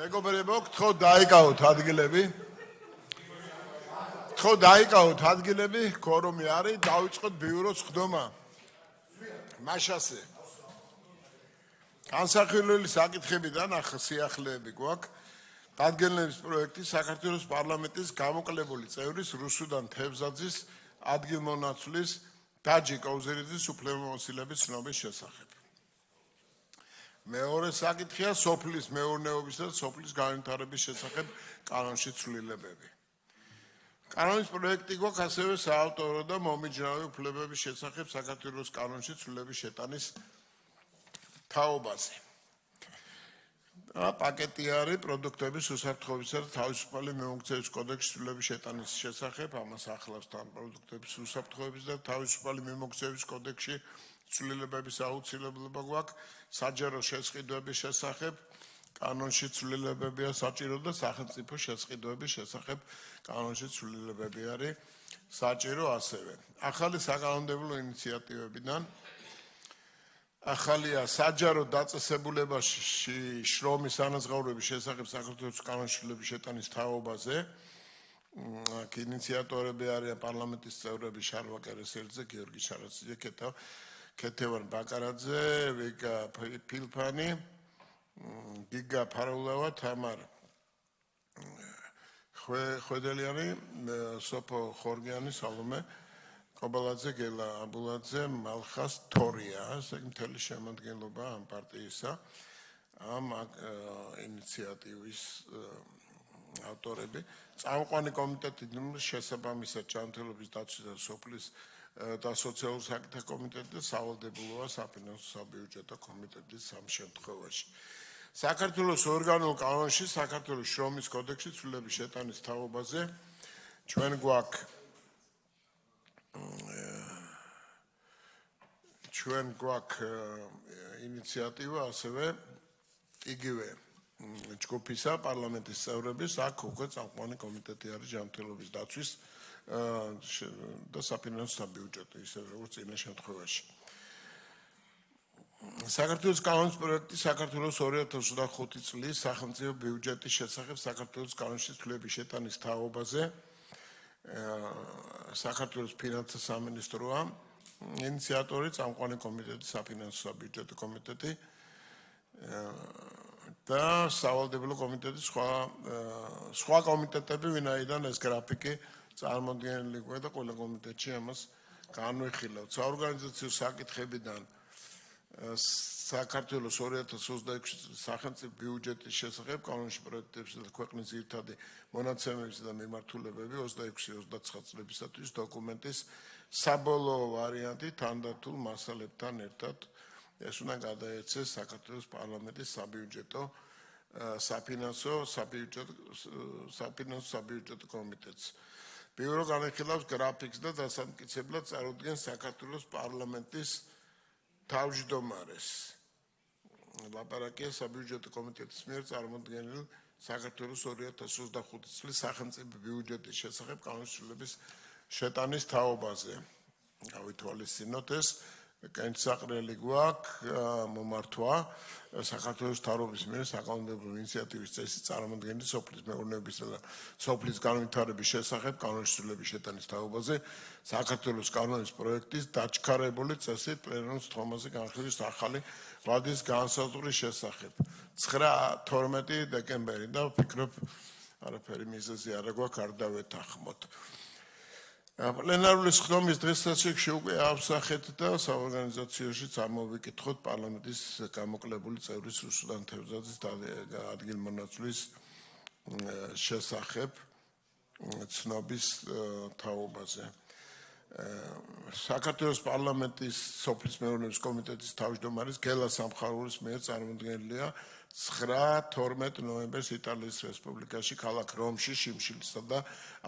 მეგობრებო, გთხოვთ დაიკავოთ ადგილები, ქორუმი არის, დავიწყოთ ბიუროს ხდომა. მაშასე. განსახილველი საკითხებიდან სიახლეები გვაქვს. დადგენილების პროექტი საქართველოს პარლამენტის გამოკლებული წევრის რუსუდან თევზაძის ადგილმონაცვლის დაჯი კოუზერიძის უფლებამოსილების ცნობის შესახებ. მეორე საკითხია სოფლის მეურნეობისა და სოფლის განვითარების შესახებ კანონში ცვლილებები. კანონის პროექტი გვაქვს ასევე საავტორო და მომიჯნავე უფლებების შესახებ საქართველოს კანონში ცვლილების შეტანის თაობაზე. პაკეტი არის პროდუქტების უსაფრთხოებისა და თავისუფალი მიმოქცევის კოდექსის ცვლილების შეტანის შესახებ, ამას ახლავს თან პროდუქტების უსაფრთხოების და თავისუფალი მიმოქცევის კოდექსში ცვლილებების აუცილებლობა გვაქვს, საჯარო შესყიდვების შესახებ, კანონში ცვლილებებია საჭირო და სახელმწიფო შესყიდვების შესახებ კანონში ცვლილებები არის საჭირო ასევე. ახალი საკანონმდებლო ინიციატივებიდან ახალია საჯარო დაწესებულებაში შრომის ანაზღაურების შესახებ საქართველოს კანონში ცვლილების შეტანის თაობაზე. აქ ინიციატორები არიან პარლამენტის წევრები შარვა კერესელიძე, გიორგი შარაძე, ქეთევან ბაკარაძე, ვიკა ფილფანი, გიგა ფარულავა, თამარ ხვედელიანი, სოფო ხორგიანი, სალომე კობალაძე, გელა აბულაძე, მალხას თორია, ეს მთელი შემადგენლობა ამ პარტიისა, ამ ინიციატივის ავტორები. წამყვანი კომიტეტი შესაბამისად ჯანმრთელობის დაცვის და სოფლის და სოციალურ საკითხთა კომიტეტი და სავალდებულოა საფინანსო საბიუჯეტო კომიტეტის ამ შემთხვევაში. საქართველოს ორგანულ კანონში საქართველოს შრომის კოდექსში ცვლილების შეტანის თაობაზე ჩვენ გვაქვს ინიციატივა ასევე იგივე ჯგუფისა პარლამენტის წევრების, აქ უკვე წამყვანი კომიტეტი არის ჯანმრთელობის დაცვის და საფინანსო საბიუჯეტო, ისე როგორც წინა შემთხვევაში. საქართველოს კანონის პროექტი საქართველოს 2025 წლის სახელმწიფო ბიუჯეტის შესახებ საქართველოს კანონში ცვლილების შეტანის თაობაზე საქართველოს ფინანსთა სამინისტროა ინიციატორი, წამყვანი კომიტეტი, საფინანსო საბიუჯეტო კომიტეტი და სავალდებულო კომიტეტი სხვა კომიტეტები, ვინაიდან ეს გრაფიკი წარმოდგენილი გვაქვს და ყველა კომიტეტში ამას განვიხილავთ. საორგანიზაციო საკითხებიდან საქართველოს 2026 წლის სახელმწიფო ბიუჯეტის შესახებ კანონში პროექტებისა და ქვეყნის ძირითადი მონაცემებისა და მიმართულებები 26-29 წლებისათვის დოკუმენტის საბოლოო ვარიანტი თანდათულ მასალებთან ერთად ეს უნდა გადაეცეს საქართველოს პარლამენტის საბიუჯეტო საბიუჯეტო კომიტეტს. ბიურო განიხილავს გრაფიკს და დასამტკიცებლად წარუდგენს საქართველოს პარლამენტის თავმჯდომარეს. ლაპარაკია საბიუჯეტო კომიტეტის მიერ წარმოდგენილ საქართველოს 2025 წლის სახელმწიფო ბიუჯეტის შესახებ კანონის ცვლილების შეტანის თაობაზე. გავითვალისწინოთ ეს კენჭსაყრელი გვაქვს მომართვა საქართველოს მთავრობის მიერ საკანონმდებლო ინიციატივის წესის წარმოდგენის სოფლის მეურნეობისა და სოფლის განვითარების შესახებ კანონის ცვლილების შეტანის თაობაზე საქართველოს კანონის პროექტის დაჩქარებული წესით პლენუმის თომაზე განხილვის ახალი ვადის განსაზღვრის შესახებ 9-12 დეკემბერი და ვფიქრობ არაფერი მიზეზი არ გვაქვს არ დავეთანხმოთ. პლენარული ხდომის დღესასწაულში უკვე ავსახეთ და საორგანიზაციოშიც ამოვიკითხოთ პარლამენტის გამოკლებული წევრის რუსუდან თევზაძის ადგილმონაცვლის შესახებ ცნობის თაობაზე. საქართველოს პარლამენტის სოფლის მეურნეობის კომიტეტის თავმჯდომარის გელა სამხარულის მიერ წარმოდგენილია 9-12 ნოემბერს იტალიის რესპუბლიკაში ქალაქ რომში შიმშილისა და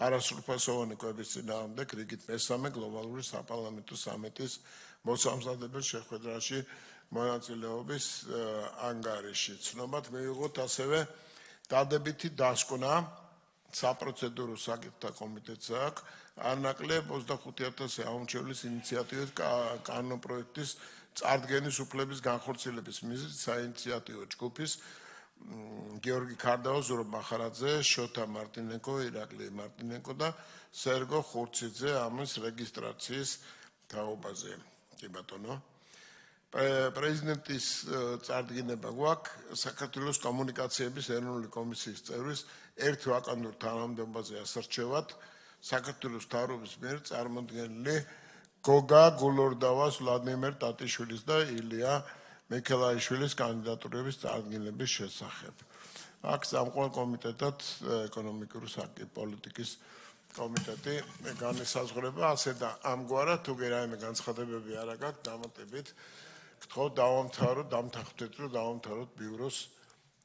არასრულფასოვანი კვების წინააღმდეგ რიგით მესამე გლობალური საპარლამენტო სამიტის მოსამზადებელ შეხვედრაში მონაწილეობის ანგარიში. ცნობად მივიღოთ ასევე დადებითი დასკვნა საპროცედურო საკითხთა კომიტეტს აქვს არნაკლებ 25,000 აუმჩევლის ინიციატივით კანონპროექტის წარდგენის უფლების განხორციელების მიზნით საინიციატივო ჯგუფის გიორგი ქარდაო, ზურაბ მახარაძე, შოთა მარტინენკო, ირაკლი მარტინენკო და სერგო ხურციძე ამის რეგისტრაციის თაობაზე. კი ბატონო. პრეზიდენტის წარდგინება გვაქვს საქართველოს კომუნიკაციების ეროვნული კომისიის წევრის ერთ ვაკანტურ თანამდებობაზე ასარჩევად საქართველოს მთავრობის მიერ წარმოდგენილი გოგა გულორდავას ვლადიმერ ტატიშვილის და ილია მიქელაიშვილის კანდიდატურების წარდგინების შესახებ. აქ სამყარო კომიტეტად ეკონომიკური პოლიტიკის კომიტეტი განისაზღვრება ასე და ამგვარად თუ რაიმე განცხადებები არ აქვს დამატებით გთხოვ დავამთავროთ დავამთავროთ ბიუროს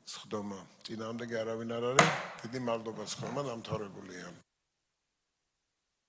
სხდომა. წინააღმდეგი არავინ არ არის. დიდი მადლობა სხდომა დამთავრებულია.